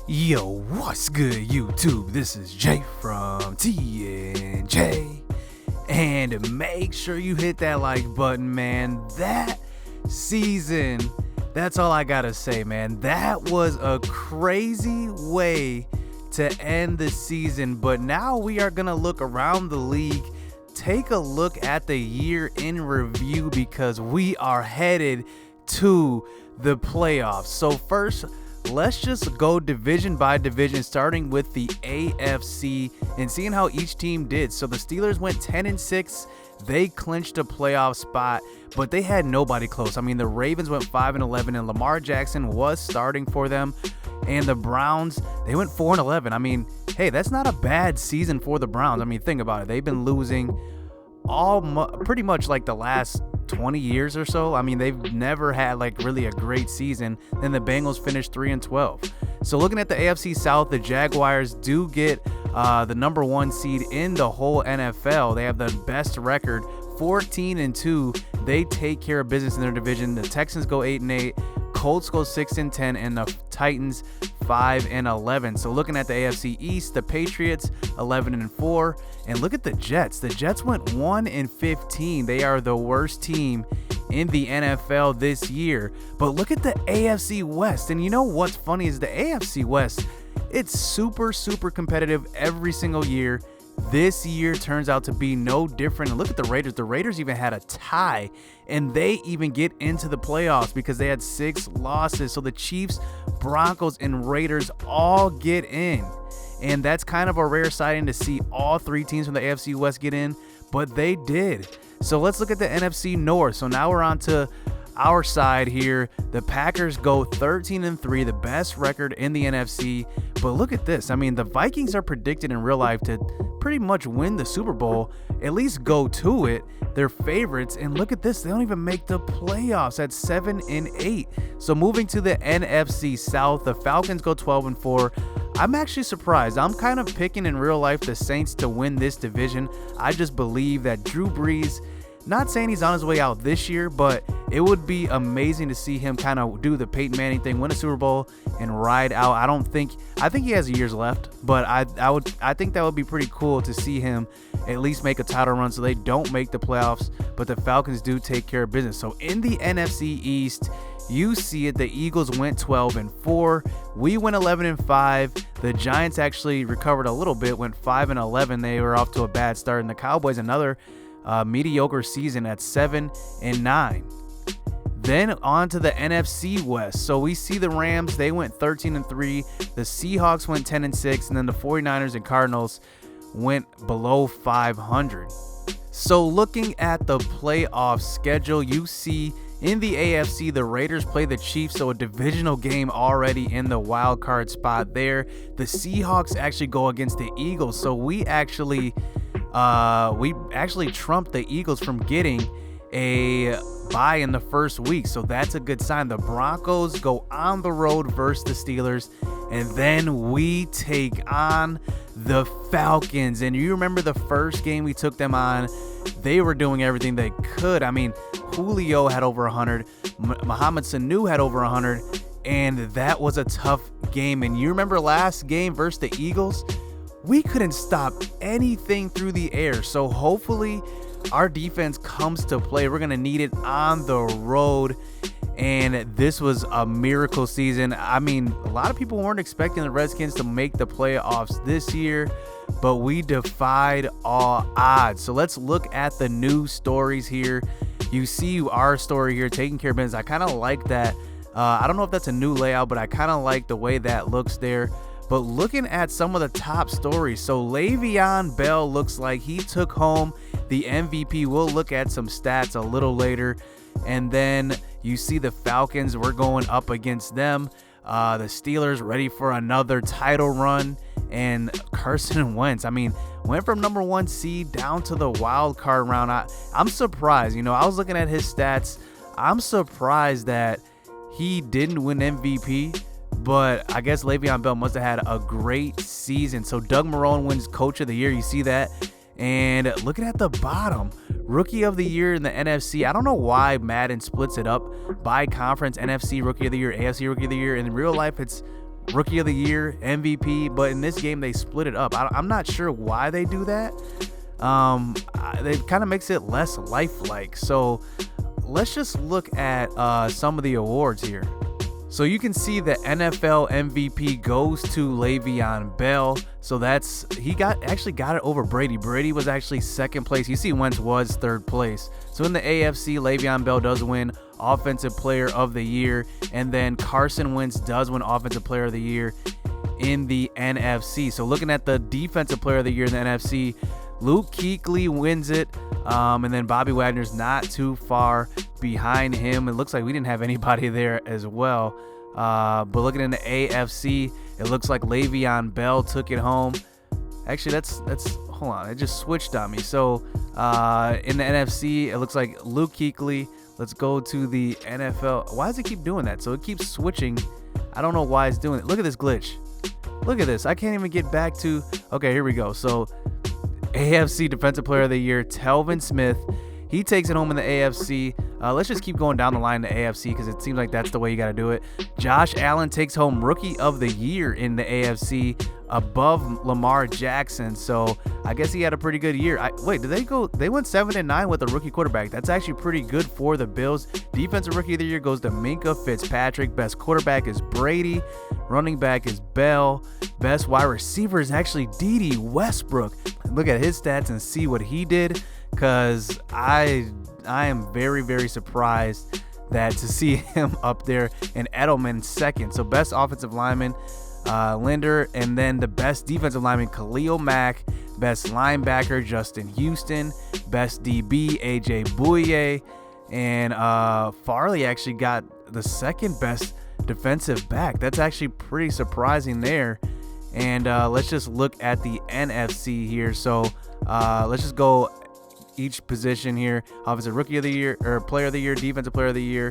Yo, what's good, YouTube? This is Jay from TNJ. And make sure you hit that like button, man. That season, that's all I gotta say, man. That was a crazy way to end the season. But now we are gonna look around the league, take a look at the year in review, because we are headed to the playoffs. So first, let's just go division by division, starting with the AFC and seeing how each team did. So the Steelers went 10-6. They clinched a playoff spot, but they had nobody close. I mean, the Ravens went 5-11, and Lamar Jackson was starting for them. And the Browns, they went 4-11. I mean, hey, that's not a bad season for the Browns. I mean, think about it. They've been losing pretty much like the last 20 years or so. I mean, they've never had like really a great season. Then the Bengals finished 3-12. So looking at the AFC South, the Jaguars do get the number 1 seed in the whole NFL. They have the best record, 14-2. They take care of business in their division. The Texans go 8-8. Colts go 6-10, and the Titans 5-11. So looking at the AFC East, the Patriots 11-4, and look at the Jets. The Jets went 1-15. They are the worst team in the NFL this year. But look at the AFC West, and you know what's funny is the AFC West, it's super competitive every single year. This year turns out to be no different. And look at the Raiders. The Raiders even had a tie, and they even get into the playoffs because they had 6 losses. So the Chiefs, Broncos, and Raiders all get in. And that's kind of a rare sighting to see all 3 teams from the AFC West get in, but they did. So let's look at the NFC North. So now we're on to our side here. The Packers go 13-3, the best record in the NFC. But look at this. I mean, the Vikings are predicted in real life to pretty much win the Super Bowl, at least go to it. They're favorites, and look at this. They don't even make the playoffs at 7-8. So moving to the NFC South, the Falcons go 12-4. I'm actually surprised. I'm kind of picking in real life the Saints to win this division. I just believe that Drew Brees, not saying he's on his way out this year, but it would be amazing to see him kind of do the Peyton Manning thing, win a Super Bowl, and ride out. I think he has years left, but I think that would be pretty cool to see him at least make a title run so they don't make the playoffs, but the Falcons do take care of business. So in the NFC East, you see it, the Eagles went 12-4. We went 11-5. The Giants actually recovered a little bit, went 5-11. They were off to a bad start, and the Cowboys another mediocre season at 7-9. Then on to the NFC West. So we see the Rams, they went 13-3. The Seahawks went 10-6, and then the 49ers and Cardinals went below 500. So looking at the playoff schedule, you see in the AFC, the Raiders play the Chiefs, so a divisional game already in the wild card spot there. The Seahawks actually go against the Eagles, so we actually trumped the Eagles from getting a bye in the first week, so that's a good sign. The Broncos go on the road versus the Steelers, and then we take on the Falcons. And you remember the first game we took them on, they were doing everything they could. I mean, Julio had over 100, Mohamed Sanu had over 100, and that was a tough game. And you remember last game versus the Eagles, we couldn't stop anything through the air. So hopefully our defense comes to play. We're going to need it on the road. And this was a miracle season. I mean, a lot of people weren't expecting the Redskins to make the playoffs this year, but we defied all odds. So let's look at the news stories here. You see our story here, taking care of business. I kind of like that. I don't know if that's a new layout, but I kind of like the way that looks there. But looking at some of the top stories, so Le'Veon Bell looks like he took home the MVP. We'll look at some stats a little later. And then you see the Falcons, we're going up against them. The Steelers ready for another title run. And Carson Wentz, I mean, went from number 1 seed down to the wild card round. I'm surprised. You know, I was looking at his stats. I'm surprised that he didn't win MVP. But I guess Le'Veon Bell must have had a great season. So Doug Marrone wins Coach of the Year. You see that? And looking at the bottom, Rookie of the Year in the NFC. I don't know why Madden splits it up by conference. NFC Rookie of the Year, AFC Rookie of the Year. In real life, it's Rookie of the Year, MVP, but in this game they split it up. I'm not sure why they do that. It kind of makes it less lifelike. So let's just look at some of the awards here. So you can see the NFL MVP goes to Le'Veon Bell. So he actually got it over Brady. Brady was actually second place. You see Wentz was third place. So in the AFC, Le'Veon Bell does win Offensive Player of the Year. And then Carson Wentz does win Offensive Player of the Year in the NFC. So looking at the Defensive Player of the Year in the NFC, Luke Kuechly wins it. And then Bobby Wagner's not too far behind him. It looks like we didn't have anybody there as well. But looking in the AFC, it looks like Le'Veon Bell took it home. Actually, that's hold on, it just switched on me. So in the NFC, it looks like Luke Kuechly. Let's go to the NFL. Why does it keep doing that? So it keeps switching. I don't know why it's doing it. Look at this glitch. Look at this. I can't even get back to. Okay, here we go. So AFC Defensive Player of the Year, Telvin Smith. He takes it home in the AFC. Let's just keep going down the line to AFC because it seems like that's the way you got to do it. Josh Allen takes home Rookie of the Year in the AFC above Lamar Jackson. So I guess he had a pretty good year. Wait, did they go? They went 7-9 with a rookie quarterback. That's actually pretty good for the Bills. Defensive Rookie of the Year goes to Minkah Fitzpatrick. Best quarterback is Brady. Running back is Bell. Best wide receiver is actually Dede Westbrook. Look at his stats and see what he did, because I am very, very surprised that to see him up there, and Edelman second. So best offensive lineman, Linder, and then the best defensive lineman, Khalil Mack. Best linebacker, Justin Houston. Best DB, AJ Bouye. And Farley actually got the second best defensive back. That's actually pretty surprising there. And let's just look at the NFC here. So let's just go each position here. Offensive Rookie of the Year, or Player of the Year, Defensive Player of the Year,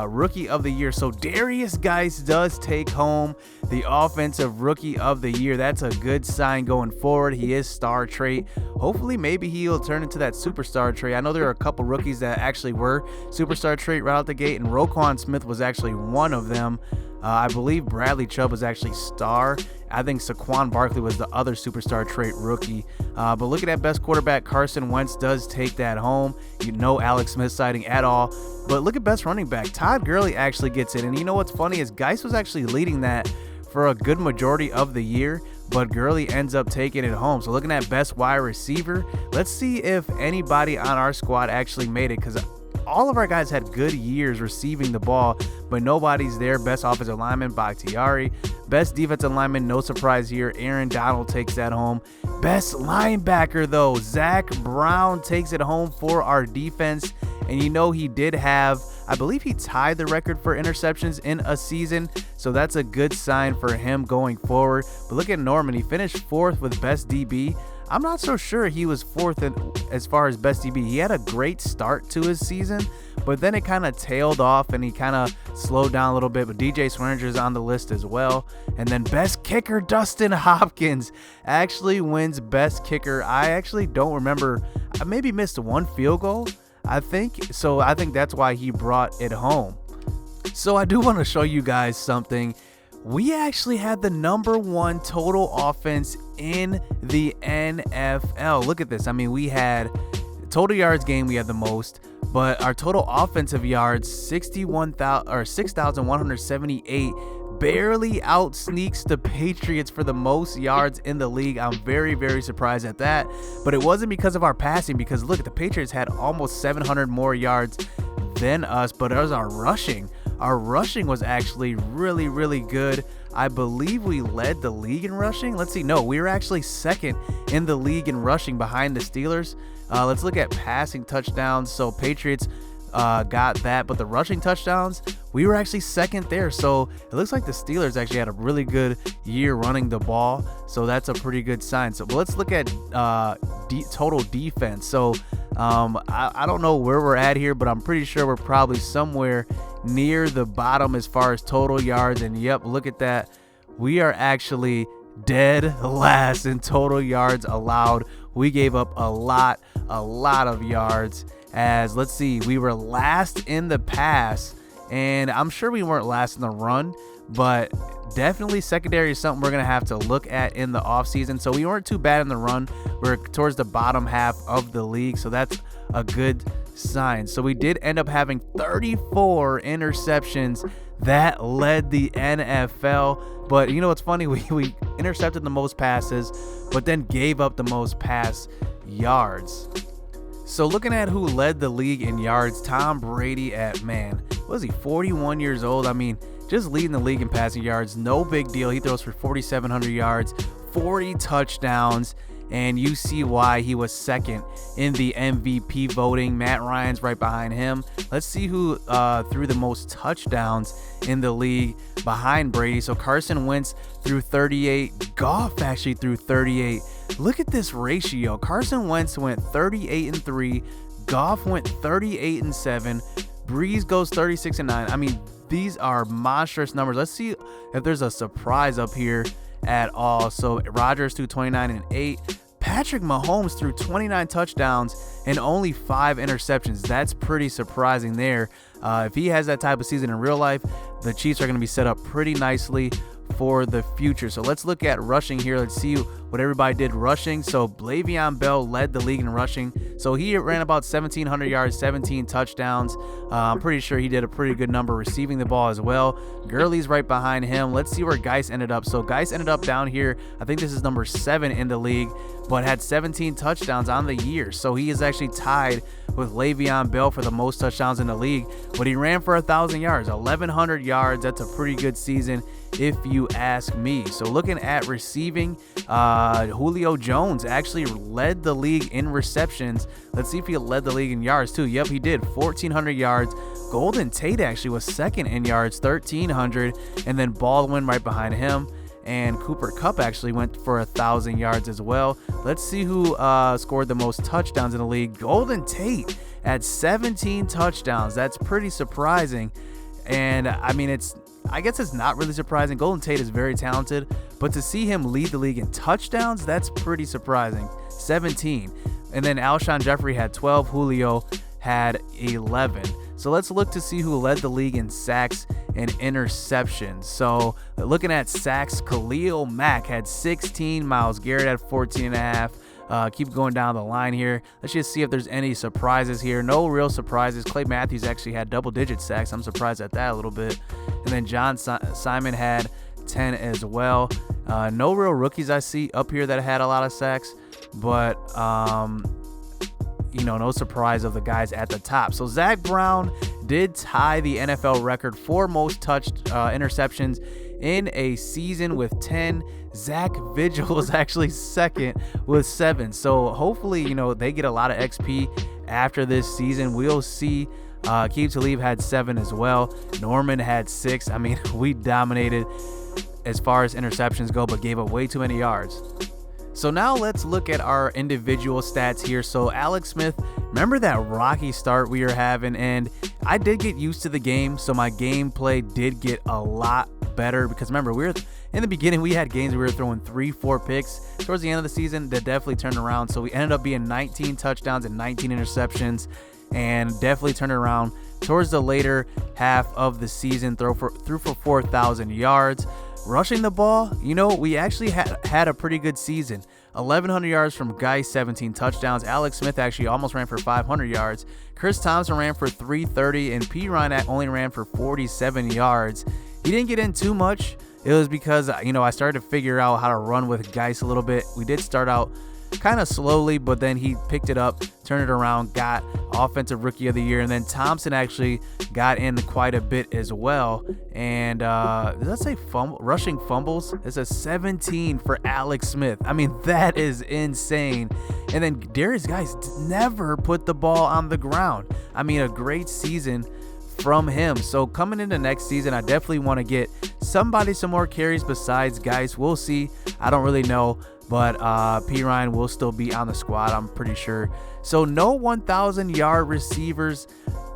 Rookie of the Year. So Darius Geis does take home the Offensive Rookie of the Year. That's a good sign going forward. He is star trait. Hopefully, maybe he'll turn into that superstar trait. I know there are a couple rookies that actually were superstar trait right out the gate, and Roquan Smith was actually one of them. I believe Bradley Chubb was actually star. I think Saquon Barkley was the other superstar trait rookie. But looking at best quarterback, Carson Wentz does take that home. You know Alex Smith sighting at all. But look at best running back. Todd Gurley actually gets it. And you know what's funny is Geis was actually leading that for a good majority of the year, but Gurley ends up taking it home. So looking at best wide receiver, let's see if anybody on our squad actually made it, because all of our guys had good years receiving the ball, but nobody's there. Best offensive lineman, Bakhtiari. Best defensive lineman, no surprise here, Aaron Donald takes that home. Best linebacker, though, Zach Brown takes it home for our defense. And you know he did have, I believe he tied the record for interceptions in a season, so that's a good sign for him going forward. But look at Norman. He finished fourth with best DB. I'm not so sure he was fourth as far as best DB. He had a great start to his season, but then it kind of tailed off and he kind of slowed down a little bit. But DJ Swearinger is on the list as well. And then best kicker, Dustin Hopkins actually wins best kicker. I actually don't remember. I maybe missed one field goal, I think. So I think that's why he brought it home. So I do want to show you guys something. We actually had the #1 total offense in the NFL. Look at this. I mean, we had total yards game, we had the most, but our total offensive yards, 6,178, barely out sneaks the Patriots for the most yards in the league. I'm very, very surprised at that, but it wasn't because of our passing, because look, the Patriots had almost 700 more yards than us, but it was our rushing. Our rushing was actually really, really good. I believe we led the league in rushing. Let's see. No, we were actually second in the league in rushing behind the Steelers. Let's look at passing touchdowns. So Patriots got that, but the rushing touchdowns, we were actually second there. So it looks like the Steelers actually had a really good year running the ball. So that's a pretty good sign. So let's look at total defense. So I don't know where we're at here, but I'm pretty sure we're probably somewhere near the bottom as far as total yards. And yep, look at that. We are actually dead last in total yards allowed. We gave up a lot of yards. As let's see, we were last in the pass, and I'm sure we weren't last in the run, but definitely secondary is something we're going to have to look at in the offseason. So we weren't too bad in the run. We're towards the bottom half of the league, so that's a good sign. So we did end up having 34 interceptions. That led the NFL. But you know what's funny? We intercepted the most passes, but then gave up the most pass yards. So looking at who led the league in yards, Tom Brady at, man, was he 41 years old? I mean, just leading the league in passing yards, no big deal. He throws for 4,700 yards, 40 touchdowns, and you see why he was second in the MVP voting. Matt Ryan's right behind him. Let's see who threw the most touchdowns in the league behind Brady. So Carson Wentz threw 38. Goff actually threw 38. Look at this ratio. Carson Wentz went 38-3. Goff went 38-7. Breeze goes 36-9. I mean, these are monstrous numbers. Let's see if there's a surprise up here at all. So Rodgers threw 29-8. Patrick Mahomes threw 29 touchdowns and only 5 interceptions. That's pretty surprising there. If he has that type of season in real life, the Chiefs are going to be set up pretty nicely for the future. So let's look at rushing here. Let's see what everybody did rushing. So Le'Veon Bell led the league in rushing. So he ran about 1,700 yards, 17 touchdowns. I'm pretty sure he did a pretty good number receiving the ball as well. Gurley's right behind him. Let's see where Geis ended up. So Geis ended up down here. I think this is number 7 in the league, but had 17 touchdowns on the year. So he is actually tied with Le'Veon Bell for the most touchdowns in the league, but he ran for 1,000 yards, 1,100 yards. That's a pretty good season if you ask me. So looking at receiving, Julio Jones actually led the league in receptions. Let's see if he led the league in yards too. Yep, he did. 1,400 yards. Golden Tate actually was second in yards, 1,300, and then Baldwin right behind him. And Cooper Kupp actually went for 1,000 yards as well. Let's see who scored the most touchdowns in the league. Golden Tate at 17 touchdowns. That's pretty surprising. And I mean, I guess it's not really surprising. Golden Tate is very talented, but to see him lead the league in touchdowns, that's pretty surprising. 17. And then Alshon Jeffrey had 12. Julio had 11. So let's look to see who led the league in sacks and interceptions. So looking at sacks, Khalil Mack had 16. Myles Garrett had 14.5. Keep going down the line here. Let's just see if there's any surprises here. No real surprises. Clay Matthews actually had double-digit sacks. I'm surprised at that a little bit. And then John Simon had 10 as well. No real rookies I see up here that had a lot of sacks, but no surprise of the guys at the top. So Zach Brown did tie the NFL record for most touched interceptions in a season with 10. Zach Vigil was actually second with 7. So hopefully, they get a lot of XP after this season. We'll see. Keith Talib had 7 as well. Norman had 6. I mean, we dominated as far as interceptions go, but gave up way too many yards. So now let's look at our individual stats here. So Alex Smith, remember that rocky start we were having, and I did get used to the game, so my gameplay did get a lot better, because remember, in the beginning we had games we were throwing 3-4 picks. Towards the end of the season, that definitely turned around. So we ended up being 19 touchdowns and 19 interceptions, and definitely turned it around towards the later half of the season. Threw for 4,000 yards. Rushing the ball, we actually had a pretty good season. 1,100 yards from Geis, 17 touchdowns. Alex Smith actually almost ran for 500 yards. Chris Thompson ran for 330, and P. Ryan only ran for 47 yards. He didn't get in too much. It was because, I started to figure out how to run with Geis a little bit. We did start out kind of slowly, but then he picked it up, turned it around, got Offensive Rookie of the Year, and then Thompson actually got in quite a bit as well. And does that say rushing fumbles? It's a 17 for Alex Smith. I mean, that is insane. And then Darius Geis never put the ball on the ground. I mean, a great season from him. So coming into next season, I definitely want to get somebody some more carries besides Geis. We'll see. I don't really know. But P. Ryan will still be on the squad, I'm pretty sure. So no 1,000-yard receivers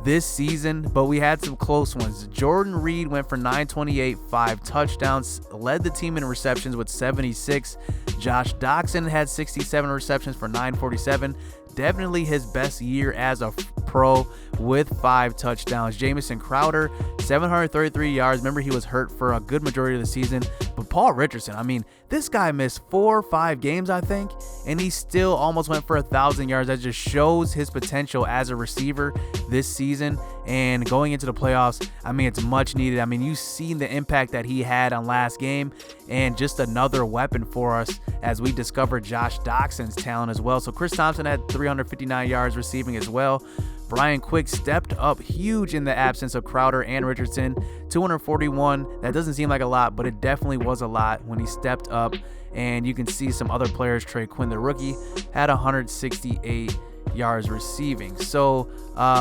this season, but we had some close ones. Jordan Reed went for 928, 5 touchdowns, led the team in receptions with 76. Josh Doxson had 67 receptions for 947. definitely his best year as a pro with 5 touchdowns. Jamison Crowder, 733 yards. Remember, he was hurt for a good majority of the season. But Paul Richardson, I mean, this guy missed 4 or 5 games, I think, and he still almost went for 1,000 yards. That just shows his potential as a receiver this season. And going into the playoffs, I mean, it's much needed. I mean, you've seen the impact that he had on last game, and just another weapon for us as we discovered Josh Doxson's talent as well. So Chris Thompson had 359 yards receiving as well. Brian Quick stepped up huge in the absence of Crowder and Richardson. 241. That doesn't seem like a lot, but it definitely was a lot when he stepped up. And you can see some other players. Trey Quinn, the rookie, had 168 yards receiving. So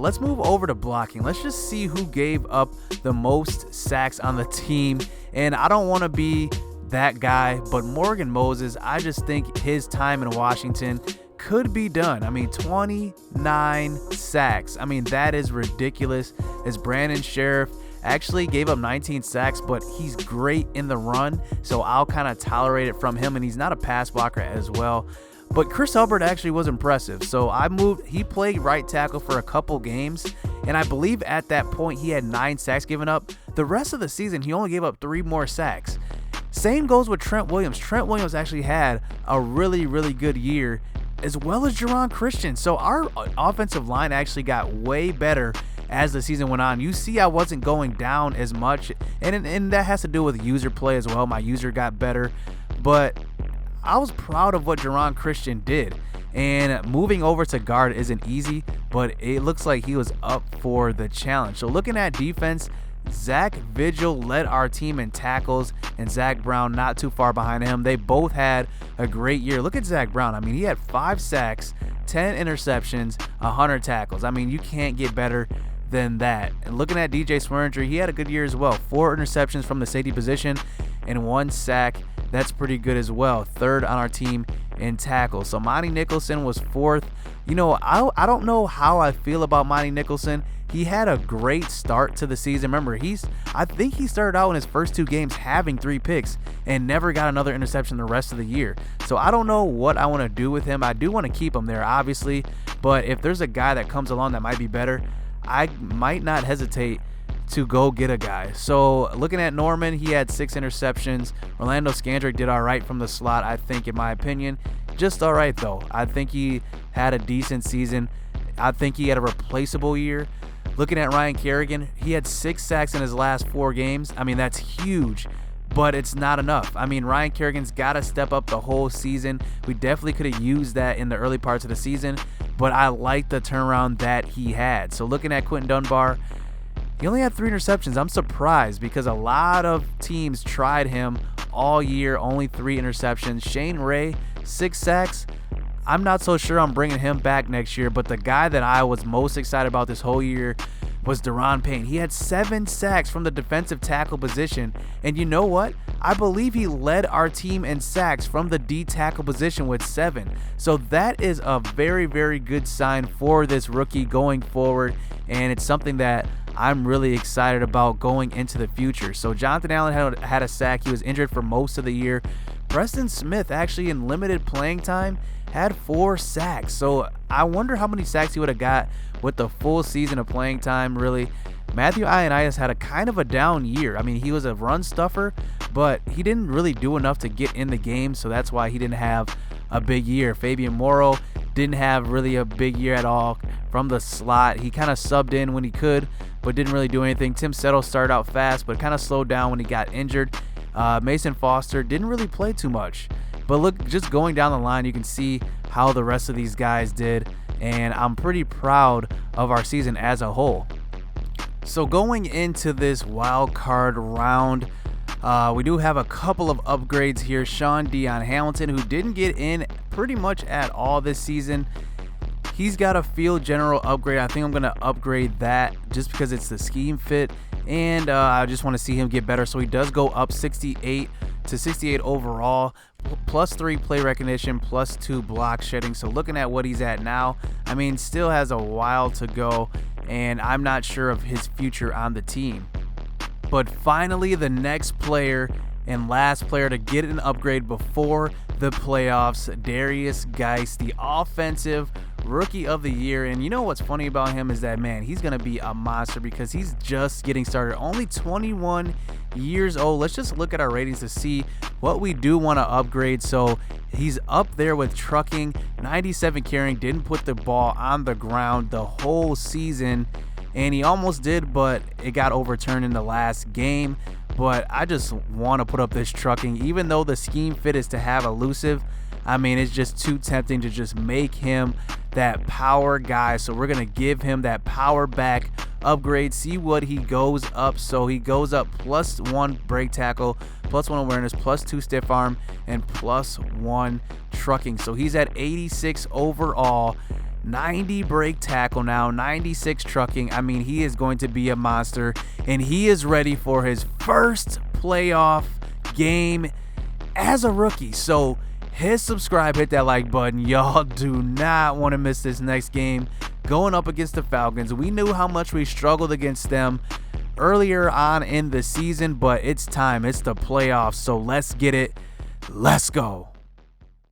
let's move over to blocking. Let's just see who gave up the most sacks on the team. And I don't want to be that guy, but Morgan Moses, I just think his time in Washington could be done. I mean, 29 sacks. I mean, that is ridiculous. As Brandon Sheriff actually gave up 19 sacks, but he's great in the run, so I'll kind of tolerate it from him, and he's not a pass blocker as well. But Chris Hubbard actually was impressive. So he played right tackle for a couple games, and I believe at that point he had 9 sacks given up. The rest of the season, he only gave up 3 more sacks. Same goes with Trent Williams. Trent Williams actually had a really, really good year, as well as Jerron Christian. So our offensive line actually got way better as the season went on. You see I wasn't going down as much, and that has to do with user play as well. My user got better, but I was proud of what Jerron Christian did. And moving over to guard isn't easy, but it looks like he was up for the challenge. So looking at defense, Zach Vigil led our team in tackles, and Zach Brown not too far behind him. They both had a great year. Look at Zach Brown. I mean, he had 5 sacks, 10 interceptions, 100 tackles. I mean, you can't get better than that. And looking at DJ Swearinger, he had a good year as well. 4 interceptions from the safety position and 1 sack. That's pretty good as well. 3rd on our team in tackles. So Monty Nicholson was 4th. You know, I don't know how I feel about Monty Nicholson. He had a great start to the season. Remember, I think he started out in his first 2 games having 3 picks and never got another interception the rest of the year. So I don't know what I want to do with him. I do want to keep him there, obviously, but if there's a guy that comes along that might be better, I might not hesitate to go get a guy. So looking at Norman, he had 6 interceptions. Orlando Scandrick did all right from the slot, I think, in my opinion. Just all right, though. I think he had a decent season. I think he had a replaceable year. Looking at Ryan Kerrigan, he had 6 sacks in his last 4 games. I mean, that's huge, but it's not enough. I mean, Ryan Kerrigan's got to step up the whole season. We definitely could have used that in the early parts of the season, but I like the turnaround that he had. So looking at Quentin Dunbar, he only had 3 interceptions. I'm surprised because a lot of teams tried him all year, only 3 interceptions. Shane Ray, 6 sacks. I'm not so sure I'm bringing him back next year, but the guy that I was most excited about this whole year was Deron Payne. He had 7 sacks from the defensive tackle position, and you know what? I believe he led our team in sacks from the D tackle position with 7. So that is a very, very good sign for this rookie going forward, and it's something that I'm really excited about going into the future. So Jonathan Allen had a sack. He was injured for most of the year. Preston Smith, actually in limited playing time, had 4 sacks. So I wonder how many sacks he would have got with the full season of playing time, really. Matthew Ioannidis had a kind of a down year. I mean, he was a run stuffer, but he didn't really do enough to get in the game, so that's why he didn't have a big year. Fabian Morrow didn't have really a big year at all from the slot. He kind of subbed in when he could, but didn't really do anything. Tim Settle started out fast, but kind of slowed down when he got injured. Mason Foster didn't really play too much. But look, just going down the line, you can see how the rest of these guys did, and I'm pretty proud of our season as a whole. So going into this wild card round, we do have a couple of upgrades here. Sean Dion Hamilton, who didn't get in pretty much at all this season, he's got a field general upgrade. I think I'm going to upgrade that just because it's the scheme fit, and I just want to see him get better. So he does go up 68 to 68 overall, plus 3 play recognition, plus 2 block shedding. So looking at what he's at now, I mean, still has a while to go, and I'm not sure of his future on the team. But finally, the next player and last player to get an upgrade before the playoffs, Darius Geist, the offensive Rookie of the Year. And you know what's funny about him is that, man, he's going to be a monster because he's just getting started. Only 21 years old. Let's just look at our ratings to see what we do want to upgrade. So he's up there with trucking, 97 carrying, didn't put the ball on the ground the whole season. And he almost did, but it got overturned in the last game. But I just want to put up this trucking, even though the scheme fit is to have elusive. I mean, it's just too tempting to just make him that power guy. So we're going to give him that power back upgrade, see what he goes up. So he goes up +1 break tackle, +1 awareness, +2 stiff arm, and +1 trucking. So he's at 86 overall. 90 break tackle now, 96 trucking. I mean, he is going to be a monster, and he is ready for his first playoff game as a rookie. So hit subscribe, hit that like button. Y'all do not want to miss this next game going up against the Falcons. We knew how much we struggled against them earlier on in the season, but it's time. It's the playoffs, so let's get it. Let's go.